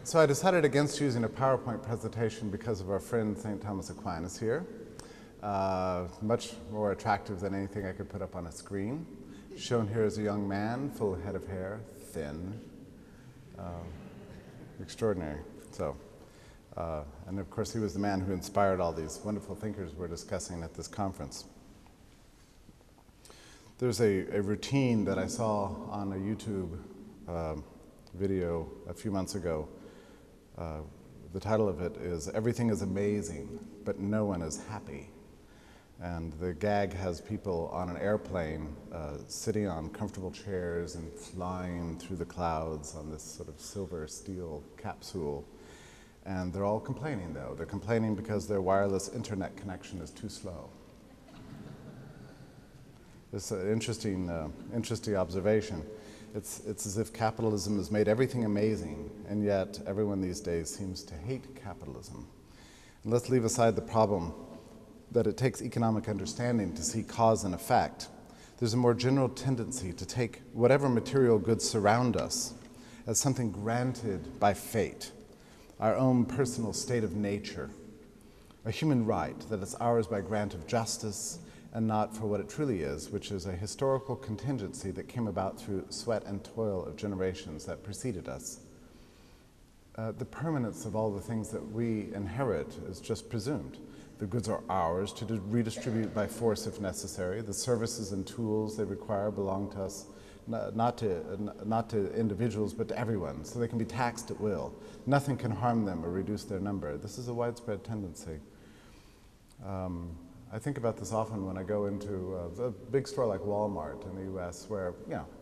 So I decided against using a PowerPoint presentation because of our friend St. Thomas Aquinas here. Much more attractive than anything I could put up on a screen. Shown here is a young man, full head of hair, thin, extraordinary. So, and of course he was the man who inspired all these wonderful thinkers we're discussing at this conference. There's a routine that I saw on a YouTube video a few months ago. The title of it is "Everything is Amazing, but No One is Happy." And the gag has people on an airplane sitting on comfortable chairs and flying through the clouds on this sort of silver steel capsule. And they're all complaining, though. They're complaining because their wireless internet connection is too slow. It's an interesting observation. It's as if capitalism has made everything amazing, and yet everyone these days seems to hate capitalism. And let's leave aside the problem that it takes economic understanding to see cause and effect. There's a more general tendency to take whatever material goods surround us as something granted by fate, our own personal state of nature, a human right that is ours by grant of justice, and not for what it truly is, which is a historical contingency that came about through sweat and toil of generations that preceded us. The permanence of all the things that we inherit is just presumed. The goods are ours to redistribute by force if necessary. The services and tools they require belong to us, not to individuals, but to everyone, so they can be taxed at will. Nothing can harm them or reduce their number. This is a widespread tendency. I think about this often when I go into a big store like Walmart in the US, where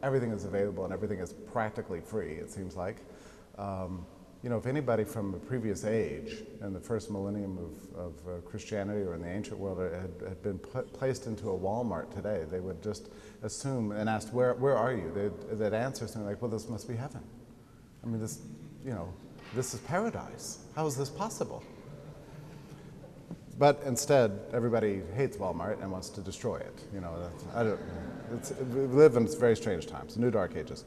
everything is available and everything is practically free, it seems like. If anybody from the previous age, in the first millennium of Christianity or in the ancient world, had been placed into a Walmart today, they would just assume and ask, where are you? They'd answer something like, well, this must be heaven. I mean, this is paradise. How is this possible? But instead, everybody hates Walmart and wants to destroy it. We live in very strange times, new dark ages,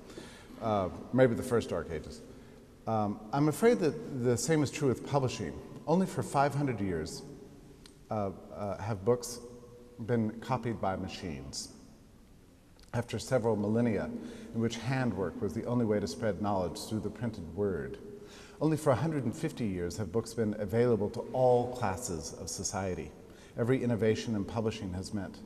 maybe the first dark ages. I'm afraid that the same is true with publishing. Only for 500 years have books been copied by machines. After several millennia in which handwork was the only way to spread knowledge through the printed word. Only for 150 years have books been available to all classes of society. Every innovation in publishing has meant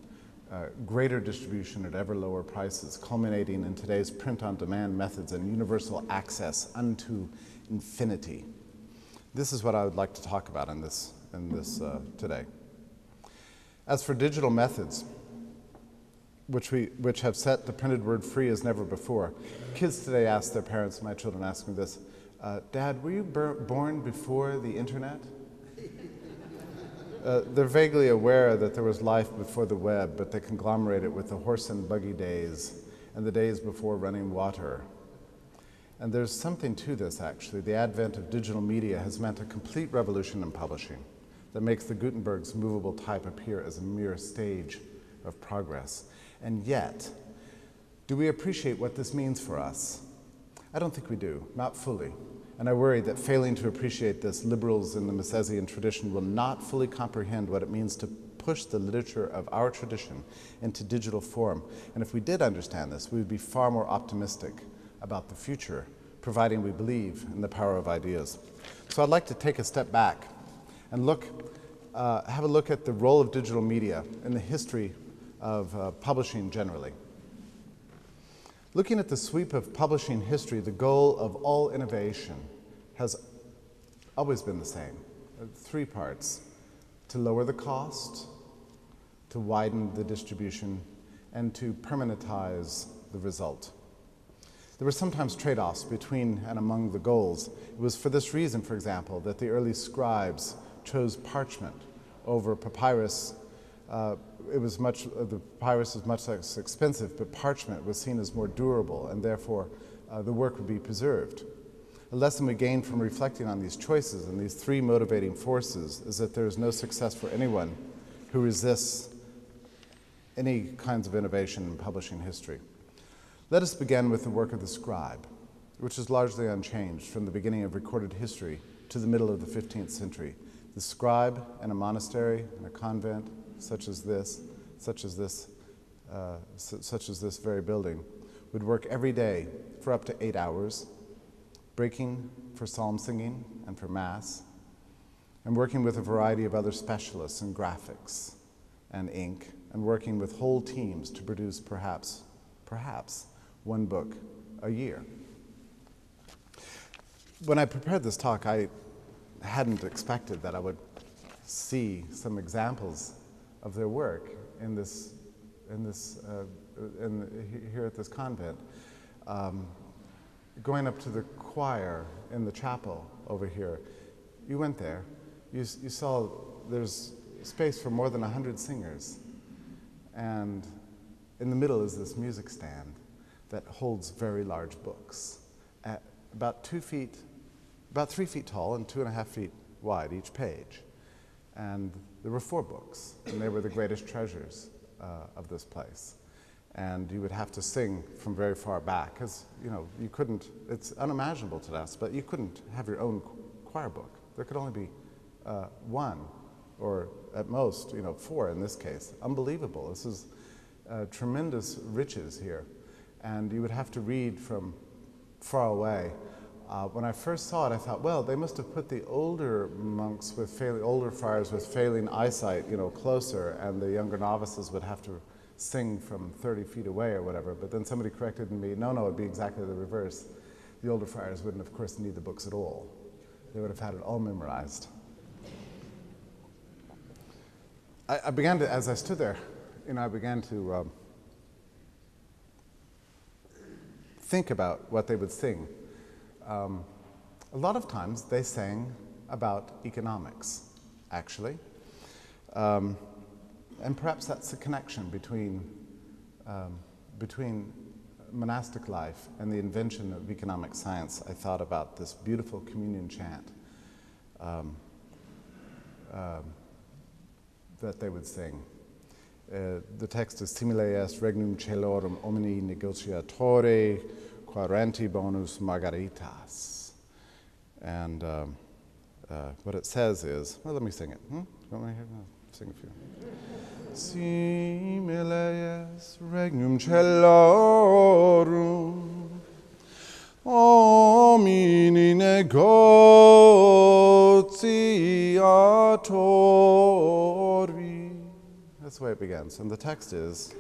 greater distribution at ever lower prices, culminating in today's print-on-demand methods and universal access unto infinity. This is what I would like to talk about in this today. As for digital methods, which have set the printed word free as never before, kids today ask their parents, my children ask me this, Dad, were you born before the internet? They're vaguely aware that there was life before the web, but they conglomerate it with the horse and buggy days and the days before running water. And there's something to this, actually. The advent of digital media has meant a complete revolution in publishing that makes the Gutenberg's movable type appear as a mere stage of progress. And yet, do we appreciate what this means for us? I don't think we do, not fully. And I worry that failing to appreciate this, liberals in the Misesian tradition will not fully comprehend what it means to push the literature of our tradition into digital form. And if we did understand this, we would be far more optimistic about the future, providing we believe in the power of ideas. So I'd like to take a step back and have a look at the role of digital media in the history of publishing generally. Looking at the sweep of publishing history, the goal of all innovation has always been the same. 3 parts: to lower the cost, to widen the distribution, and to permanentize the result. There were sometimes trade-offs between and among the goals. It was for this reason, for example, that the early scribes chose parchment over papyrus. The papyrus was much less expensive, but parchment was seen as more durable, and therefore the work would be preserved. A lesson we gain from reflecting on these choices and these 3 motivating forces is that there is no success for anyone who resists any kinds of innovation in publishing history. Let us begin with the work of the scribe. which is largely unchanged from the beginning of recorded history to the middle of the 15th century. The scribe in a monastery, in a convent, such as this very building, would work every day for up to 8 hours, breaking for psalm singing and for mass, and working with a variety of other specialists in graphics and ink, and working with whole teams to produce perhaps one book a year. When I prepared this talk, I hadn't expected that I would see some examples of their work here at this convent. Going up to the choir in the chapel over here, you went there, you saw there's space for more than 100 singers, and in the middle is this music stand that holds very large books, at about 3 feet tall and 2.5 feet wide each page. And there were 4 books, and they were the greatest treasures of this place. And you would have to sing from very far back, because you couldn't, it's unimaginable to us, but you couldn't have your own choir book. There could only be one, or at most, 4 in this case. Unbelievable. This is tremendous riches here. And you would have to read from far away. When I first saw it, I thought, well, they must have put the older monks older friars with failing eyesight, closer, and the younger novices would have to sing from 30 feet away or whatever. But then somebody corrected me, no, it'd be exactly the reverse. The older friars wouldn't, of course, need the books at all. They would have had it all memorized. I began to, as I stood there, I began to think about what they would sing. A lot of times they sang about economics, actually. And perhaps that's the connection between monastic life and the invention of economic science. I thought about this beautiful communion chant that they would sing. The text is simile est regnum celorum omni negotiatore quaranti bonus margaritas. And what it says is, well, let me sing it. You want me to hear it? No, sing a few. Simile est regnum celorum omni negotiatori. That's the way it begins. And the text is,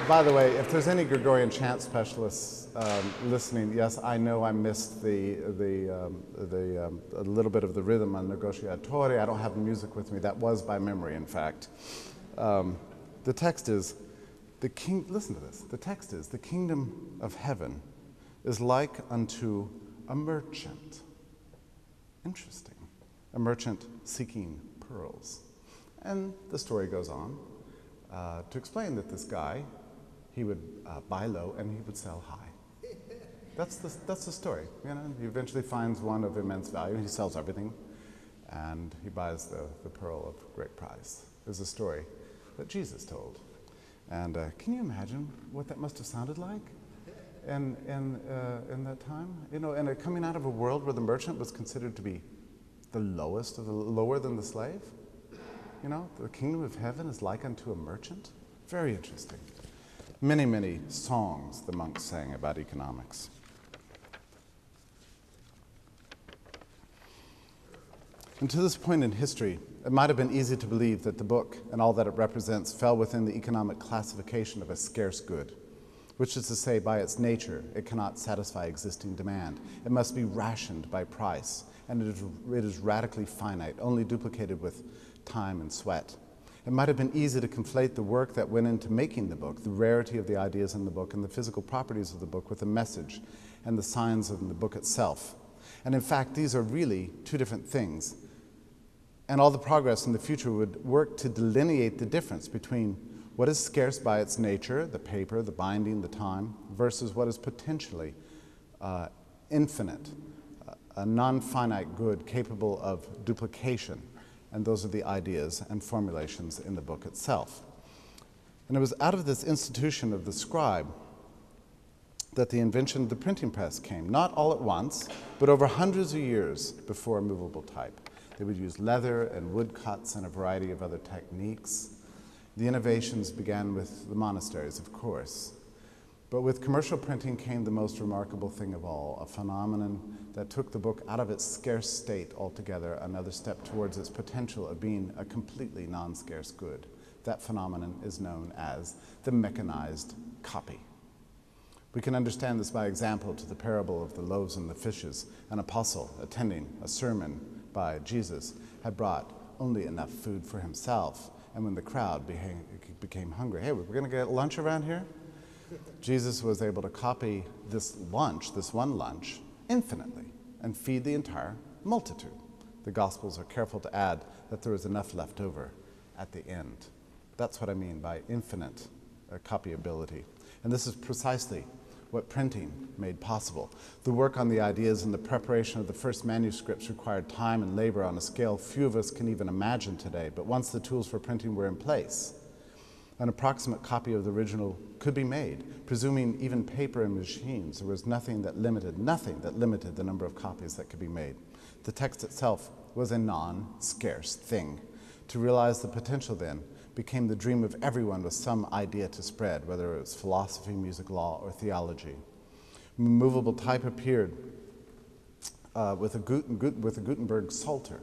by the way, if there's any Gregorian chant specialists listening, yes, I know I missed a little bit of the rhythm on Negotiatore. I don't have the music with me. That was by memory, in fact. The text is, listen to this. The text is, the kingdom of heaven is like unto a merchant. Interesting. A merchant seeking pearls. And the story goes on to explain that this guy, he would buy low and he would sell high. That's the story. He eventually finds one of immense value. He sells everything, and he buys the pearl of great price. There's a story that Jesus told, and can you imagine what that must have sounded like in that time? And coming out of a world where the merchant was considered to be the lowest, lower than the slave. The kingdom of heaven is like unto a merchant. Very interesting. Many, many songs the monks sang about economics. And to this point in history, it might have been easy to believe that the book and all that it represents fell within the economic classification of a scarce good, which is to say, by its nature, it cannot satisfy existing demand. It must be rationed by price, and it is radically finite, only duplicated with time and sweat. It might have been easy to conflate the work that went into making the book, the rarity of the ideas in the book, and the physical properties of the book with the message and the signs of the book itself. And in fact, these are really two different things. And all the progress in the future would work to delineate the difference between what is scarce by its nature, the paper, the binding, the time, versus what is potentially infinite, a non-finite good capable of duplication and those are the ideas and formulations in the book itself. And it was out of this institution of the scribe that the invention of the printing press came, not all at once, but over hundreds of years before movable type. They would use leather and wood cuts and a variety of other techniques. The innovations began with the monasteries, of course. But with commercial printing came the most remarkable thing of all, a phenomenon that took the book out of its scarce state altogether, another step towards its potential of being a completely non-scarce good. That phenomenon is known as the mechanized copy. We can understand this by example to the parable of the loaves and the fishes. An apostle attending a sermon by Jesus had brought only enough food for himself, and when the crowd became hungry, hey, we're going to get lunch around here? Jesus was able to copy this lunch, this one lunch, infinitely, and feed the entire multitude. The Gospels are careful to add that there was enough left over at the end. That's what I mean by infinite copyability. And this is precisely what printing made possible. The work on the ideas and the preparation of the first manuscripts required time and labor on a scale few of us can even imagine today, but once the tools for printing were in place, an approximate copy of the original could be made. Presuming even paper and machines, there was nothing that limited the number of copies that could be made. The text itself was a non-scarce thing. To realize the potential then became the dream of everyone with some idea to spread, whether it was philosophy, music, law, or theology. Movable type appeared with a Gutenberg Psalter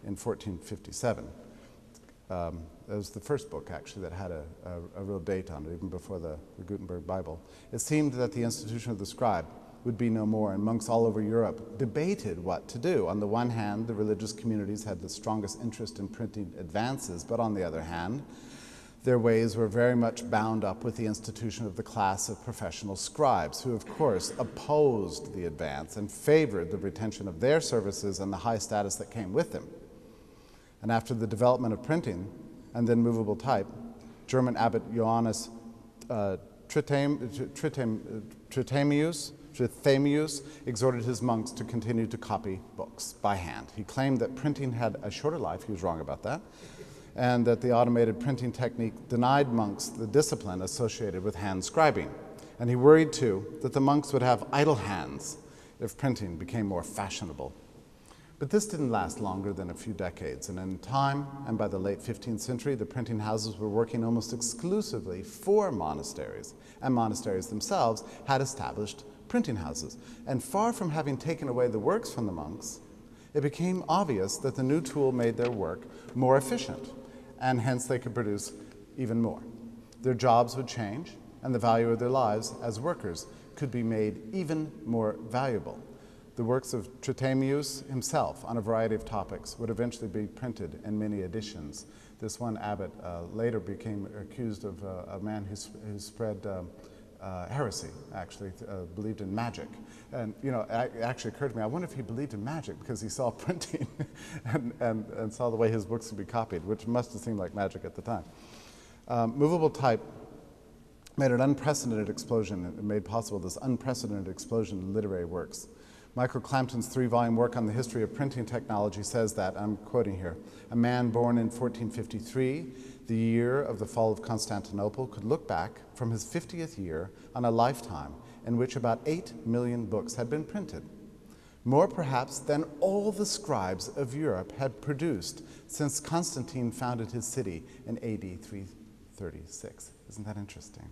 in 1457. It was the first book, actually, that had a real date on it, even before the Gutenberg Bible. It seemed that the institution of the scribe would be no more, and monks all over Europe debated what to do. On the one hand, the religious communities had the strongest interest in printing advances, but on the other hand, their ways were very much bound up with the institution of the class of professional scribes, who of course opposed the advance and favored the retention of their services and the high status that came with them. And after the development of printing and then movable type, German abbot Johannes Trithemius exhorted his monks to continue to copy books by hand. He claimed that printing had a shorter life, he was wrong about that, and that the automated printing technique denied monks the discipline associated with hand scribing. And he worried too that the monks would have idle hands if printing became more fashionable. But this didn't last longer than a few decades, and in time, and by the late 15th century, the printing houses were working almost exclusively for monasteries, and monasteries themselves had established printing houses. And far from having taken away the works from the monks, it became obvious that the new tool made their work more efficient, and hence they could produce even more. Their jobs would change, and the value of their lives as workers could be made even more valuable. The works of Trithemius himself on a variety of topics would eventually be printed in many editions. This one abbot later became accused of a man who spread heresy, actually, believed in magic. And, you know, it actually occurred to me, I wonder if he believed in magic because he saw printing and saw the way his books would be copied, which must have seemed like magic at the time. Movable type made an unprecedented explosion. It made possible this unprecedented explosion in literary works. Michael Clampton's 3-volume work on the history of printing technology says that, I'm quoting here, a man born in 1453, the year of the fall of Constantinople, could look back from his 50th year on a lifetime in which about 8 million books had been printed, more perhaps than all the scribes of Europe had produced since Constantine founded his city in AD 336. Isn't that interesting?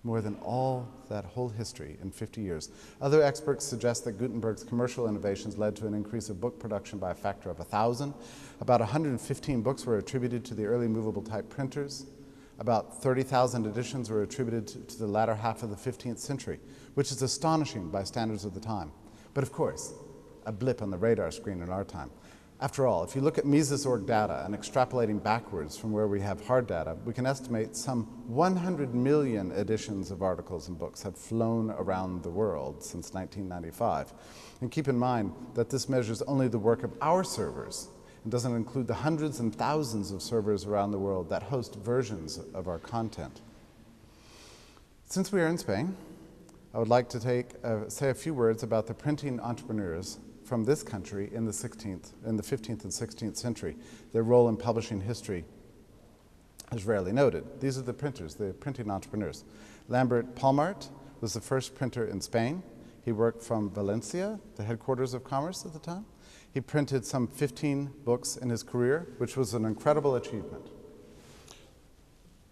More than all that whole history in 50 years. Other experts suggest that Gutenberg's commercial innovations led to an increase of book production by a factor of 1,000. About 115 books were attributed to the early movable type printers. About 30,000 editions were attributed to the latter half of the 15th century, which is astonishing by standards of the time. But of course, a blip on the radar screen in our time. After all, if you look at Mises.org data and extrapolating backwards from where we have hard data, we can estimate some 100 million editions of articles and books have flown around the world since 1995. And keep in mind that this measures only the work of our servers and doesn't include the hundreds and thousands of servers around the world that host versions of our content. Since we are in Spain, I would like to say a few words about the printing entrepreneurs from this country in the 15th and 16th century. Their role in publishing history is rarely noted. These are the printers, the printing entrepreneurs. Lambert Palmart was the first printer in Spain. He worked from Valencia, the headquarters of commerce at the time. He printed some 15 books in his career, which was an incredible achievement.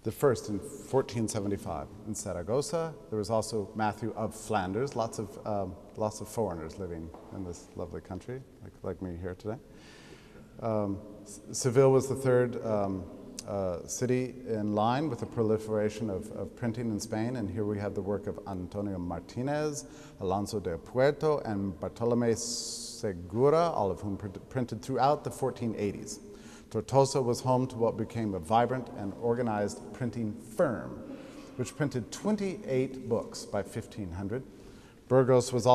The first in 1475 in Saragossa. There was also Matthew of Flanders, lots of foreigners living in this lovely country, like me here today. Seville was the third city in line with the proliferation of printing in Spain, and here we have the work of Antonio Martinez, Alonso de Puerto, and Bartolomé Segura, all of whom printed throughout the 1480s. Tortosa was home to what became a vibrant and organized printing firm, which printed 28 books by 1500. Burgos was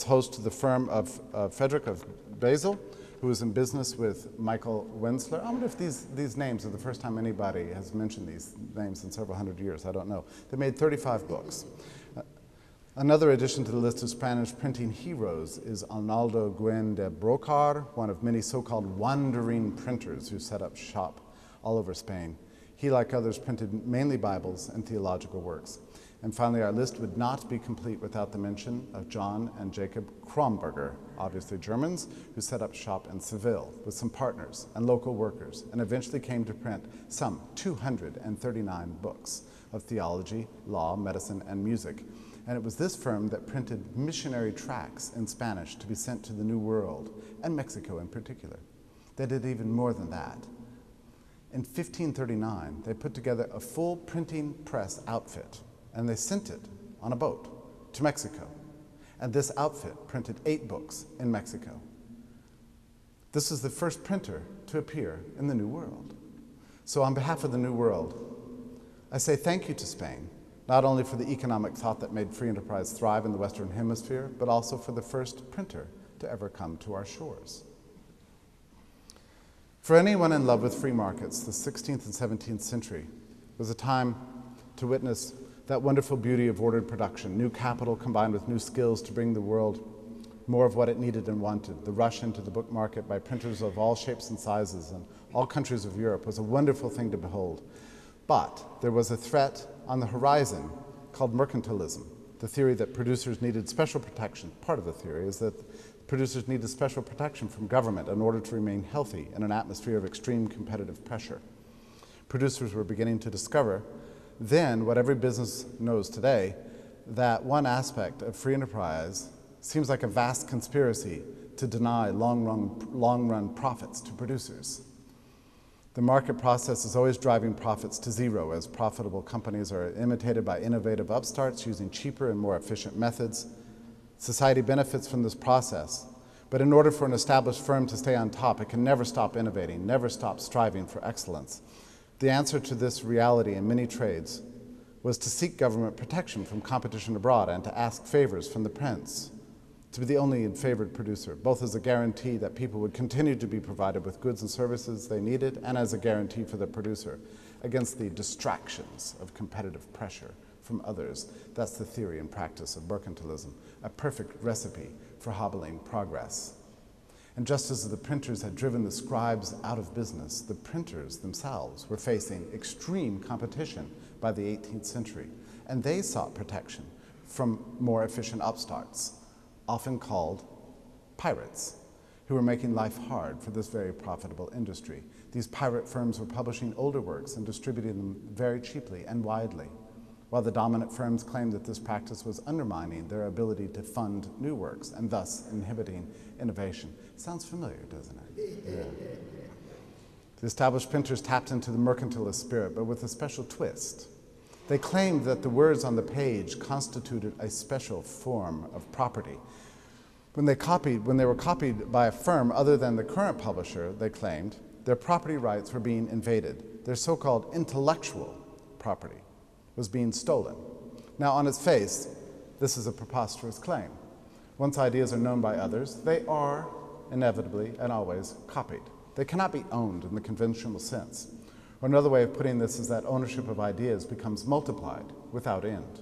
host to the firm of Frederick of Basel, who was in business with Michael Wenzler. I wonder if these names are the first time anybody has mentioned these names in several hundred years. I don't know. They made 35 books. Another addition to the list of Spanish printing heroes is Arnaldo Guen de Brocar, one of many so-called wandering printers who set up shop all over Spain. He, like others, printed mainly Bibles and theological works. And finally, our list would not be complete without the mention of John and Jacob Kronberger, obviously Germans, who set up shop in Seville with some partners and local workers, and eventually came to print some 239 books of theology, law, medicine, and music. And it was this firm that printed missionary tracts in Spanish to be sent to the New World, and Mexico in particular. They did even more than that. In 1539, they put together a full printing press outfit, and they sent it on a boat to Mexico. And this outfit printed 8 books in Mexico. This is the first printer to appear in the New World. So on behalf of the New World, I say thank you to Spain, not only for the economic thought that made free enterprise thrive in the Western Hemisphere, but also for the first printer to ever come to our shores. For anyone in love with free markets, the 16th and 17th century was a time to witness that wonderful beauty of ordered production, new capital combined with new skills to bring the world more of what it needed and wanted. The rush into the book market by printers of all shapes and sizes and all countries of Europe was a wonderful thing to behold. But there was a threat on the horizon called mercantilism, the theory that producers needed special protection. Part of the theory is that producers needed special protection from government in order to remain healthy in an atmosphere of extreme competitive pressure. Producers were beginning to discover then what every business knows today, that one aspect of free enterprise seems like a vast conspiracy to deny long-run profits to producers. The market process is always driving profits to zero as profitable companies are imitated by innovative upstarts using cheaper and more efficient methods. Society benefits from this process, but in order for an established firm to stay on top, it can never stop innovating, never stop striving for excellence. The answer to this reality in many trades was to seek government protection from competition abroad and to ask favors from the prince, to be the only favored producer, both as a guarantee that people would continue to be provided with goods and services they needed, and as a guarantee for the producer against the distractions of competitive pressure from others. That's the theory and practice of mercantilism, a perfect recipe for hobbling progress. And just as the printers had driven the scribes out of business, the printers themselves were facing extreme competition by the 18th century, and they sought protection from more efficient upstarts, often called pirates, who were making life hard for this very profitable industry. These pirate firms were publishing older works and distributing them very cheaply and widely, while the dominant firms claimed that this practice was undermining their ability to fund new works and thus inhibiting innovation. Sounds familiar, doesn't it? Yeah. The established printers tapped into the mercantilist spirit, but with a special twist. They claimed that the words on the page constituted a special form of property. When they were copied by a firm other than the current publisher, they claimed, their property rights were being invaded. Their so-called intellectual property was being stolen. Now, on its face, this is a preposterous claim. Once ideas are known by others, they are inevitably and always copied. They cannot be owned in the conventional sense. Or another way of putting this is that ownership of ideas becomes multiplied without end.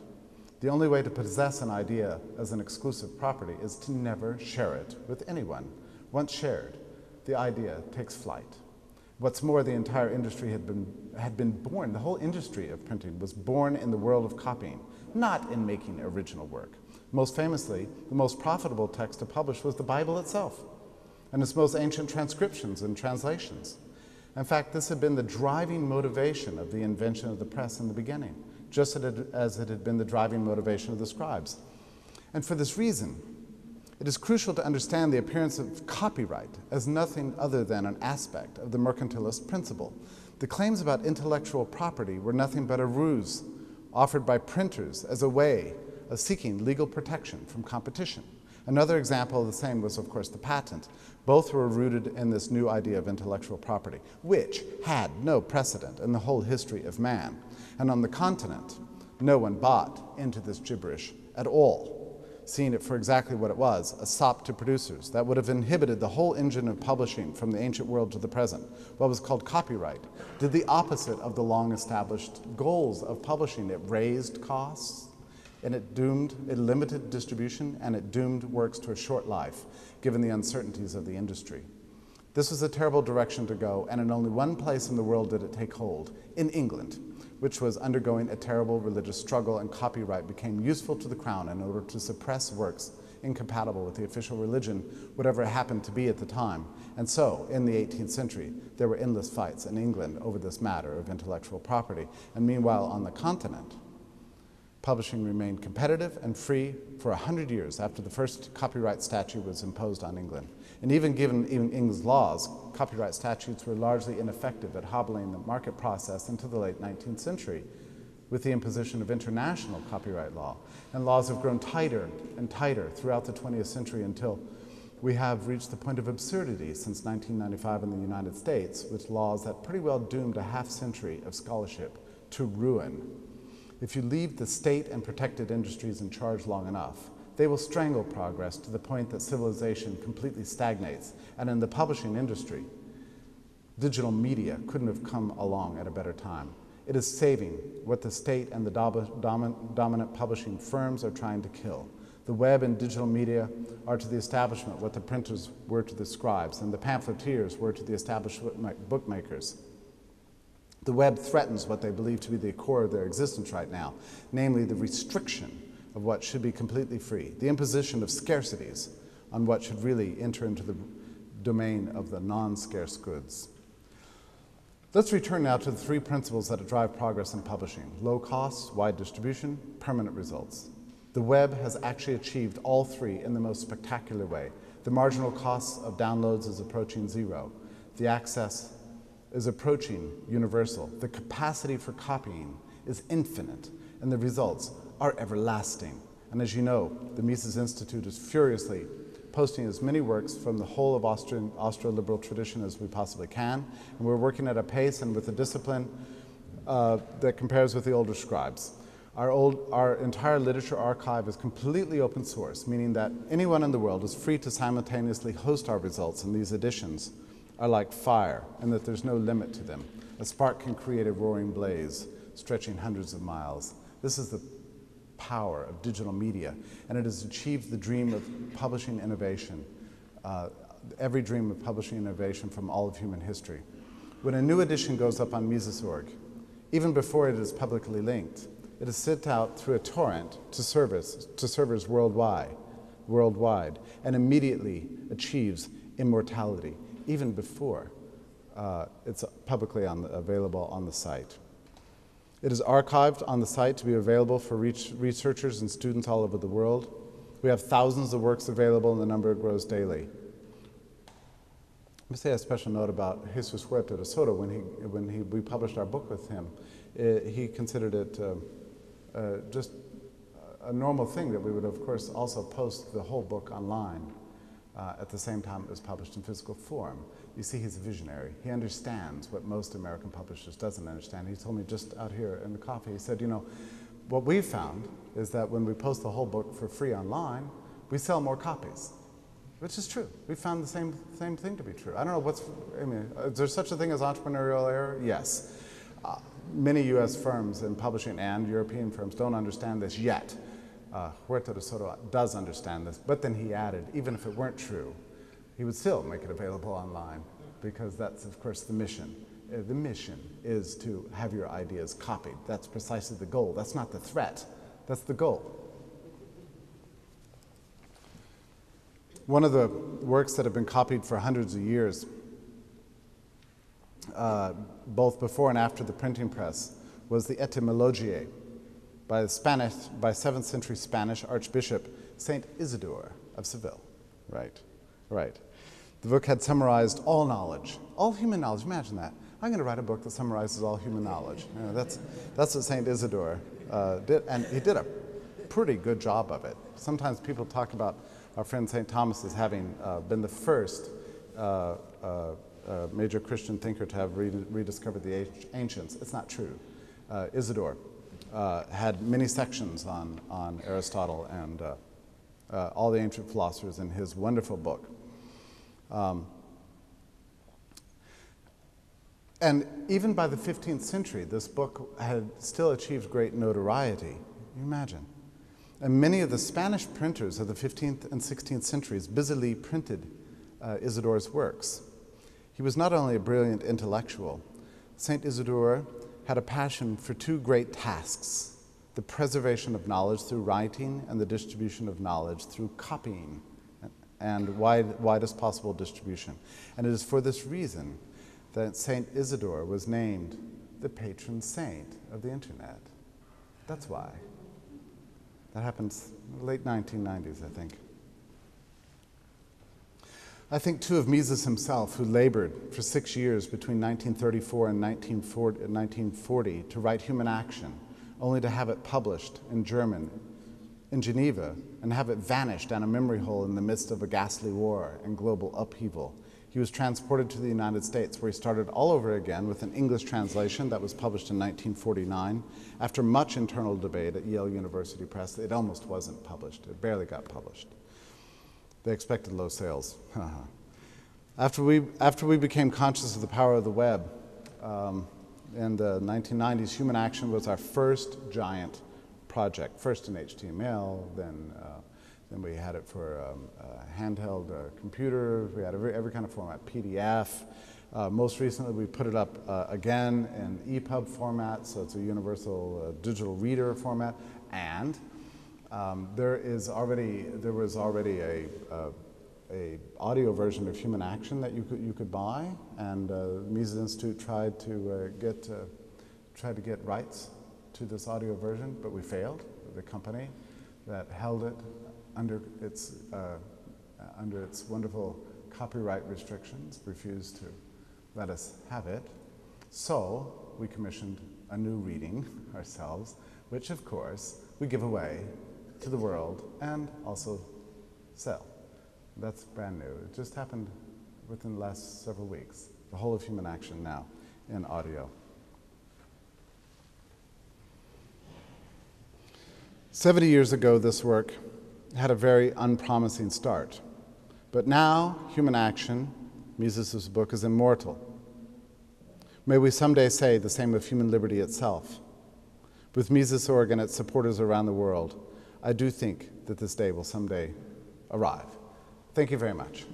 The only way to possess an idea as an exclusive property is to never share it with anyone. Once shared, the idea takes flight. What's more, the entire industry had been born, the whole industry of printing was born in the world of copying, not in making original work. Most famously, the most profitable text to publish was the Bible itself, and its most ancient transcriptions and translations. In fact, this had been the driving motivation of the invention of the press in the beginning, just as it had been the driving motivation of the scribes. And for this reason, it is crucial to understand the appearance of copyright as nothing other than an aspect of the mercantilist principle. The claims about intellectual property were nothing but a ruse offered by printers as a way of seeking legal protection from competition. Another example of the same was, of course, the patent. Both were rooted in this new idea of intellectual property, which had no precedent in the whole history of man. And on the continent, no one bought into this gibberish at all, seeing it for exactly what it was, a sop to producers that would have inhibited the whole engine of publishing from the ancient world to the present. What was called copyright did the opposite of the long-established goals of publishing. It raised costs, and it limited distribution, and it doomed works to a short life, given the uncertainties of the industry. This was a terrible direction to go, and in only one place in the world did it take hold, in England, which was undergoing a terrible religious struggle, and copyright became useful to the crown in order to suppress works incompatible with the official religion, whatever it happened to be at the time. And so, in the 18th century, there were endless fights in England over this matter of intellectual property. And meanwhile, on the continent, publishing remained competitive and free for 100 years after the first copyright statute was imposed on England. And even given England's laws, copyright statutes were largely ineffective at hobbling the market process into the late 19th century with the imposition of international copyright law. And laws have grown tighter and tighter throughout the 20th century until we have reached the point of absurdity since 1995 in the United States, with laws that pretty well doomed a half-century of scholarship to ruin. If you leave the state and protected industries in charge long enough, they will strangle progress to the point that civilization completely stagnates. And in the publishing industry, digital media couldn't have come along at a better time. It is saving what the state and the dominant publishing firms are trying to kill. The web and digital media are to the establishment what the printers were to the scribes, and the pamphleteers were to the established bookmakers. The web threatens what they believe to be the core of their existence right now, namely the restriction of what should be completely free, the imposition of scarcities on what should really enter into the domain of the non-scarce goods. Let's return now to the three principles that drive progress in publishing: low costs, wide distribution, permanent results. The web has actually achieved all three in the most spectacular way. The marginal cost of downloads is approaching zero. The access is approaching universal. The capacity for copying is infinite, and the results are everlasting. And as you know, the Mises Institute is furiously posting as many works from the whole of Austro-liberal tradition as we possibly can, and we're working at a pace and with a discipline that compares with the older scribes. Our entire literature archive is completely open source, meaning that anyone in the world is free to simultaneously host our results, and these editions are like fire, and that there's no limit to them. A spark can create a roaring blaze, stretching hundreds of miles. This is the power of digital media, and it has achieved the dream of publishing innovation, every dream of publishing innovation from all of human history. When a new edition goes up on Mises.org, even before it is publicly linked, it is sent out through a torrent to servers worldwide, and immediately achieves immortality, even before it's publicly available on the site. It is archived on the site to be available for researchers and students all over the world. We have thousands of works available, and the number grows daily. Let me say a special note about Jesus Huerta de Soto. When we published our book with him, he considered it just a normal thing that we would, of course, also post the whole book online at the same time it was published in physical form. You see, he's a visionary. He understands what most American publishers doesn't understand. He told me just out here in the coffee, he said, you know, what we've found is that when we post the whole book for free online, we sell more copies, which is true. We found the same thing to be true. I don't know is there such a thing as entrepreneurial error? Yes. Many US firms in publishing and European firms don't understand this yet. Huerta de Soto does understand this, but then he added, even if it weren't true, he would still make it available online, because that's, of course, the mission. The mission is to have your ideas copied. That's precisely the goal. That's not the threat. That's the goal. One of the works that have been copied for hundreds of years, both before and after the printing press, was the Etymologiae by 7th century Spanish Archbishop Saint Isidore of Seville. Right. The book had summarized all knowledge, all human knowledge. Imagine that. I'm going to write a book that summarizes all human knowledge. You know, that's what Saint Isidore did, and he did a pretty good job of it. Sometimes people talk about our friend St. Thomas as having been the first major Christian thinker to have rediscovered the ancients. It's not true. Isidore had many sections on Aristotle and all the ancient philosophers in his wonderful book. And even by the 15th century, this book had still achieved great notoriety. Can you imagine? And many of the Spanish printers of the 15th and 16th centuries busily printed Isidore's works. He was not only a brilliant intellectual, Saint Isidore had a passion for two great tasks: the preservation of knowledge through writing and the distribution of knowledge through copying and widest possible distribution. And it is for this reason that Saint Isidore was named the patron saint of the internet. That's why. That happened in the late 1990s, I think. I think, too, of Mises himself, who labored for 6 years between 1934 and 1940 to write Human Action, only to have it published in German in Geneva and have it vanish down a memory hole in the midst of a ghastly war and global upheaval. He was transported to the United States, where he started all over again with an English translation that was published in 1949. After much internal debate at Yale University Press, it almost wasn't published. It barely got published. They expected low sales. After we became conscious of the power of the web, in the 1990s, Human Action was our first giant project, first in HTML, then we had it for handheld computers. We had every kind of format, PDF. Most recently, we put it up again in EPUB format, so it's a universal digital reader format. And there was already a audio version of Human Action that you could buy, and the Mises Institute tried to get rights to this audio version, but we failed. The company that held it under its wonderful copyright restrictions refused to let us have it. So we commissioned a new reading ourselves, which of course we give away to the world and also sell. That's brand new. It just happened within the last several weeks. The whole of Human Action now in audio. 70 years ago, this work had a very unpromising start. But now, Human Action, Mises' book, is immortal. May we someday say the same of human liberty itself. With Mises.org and its supporters around the world, I do think that this day will someday arrive. Thank you very much.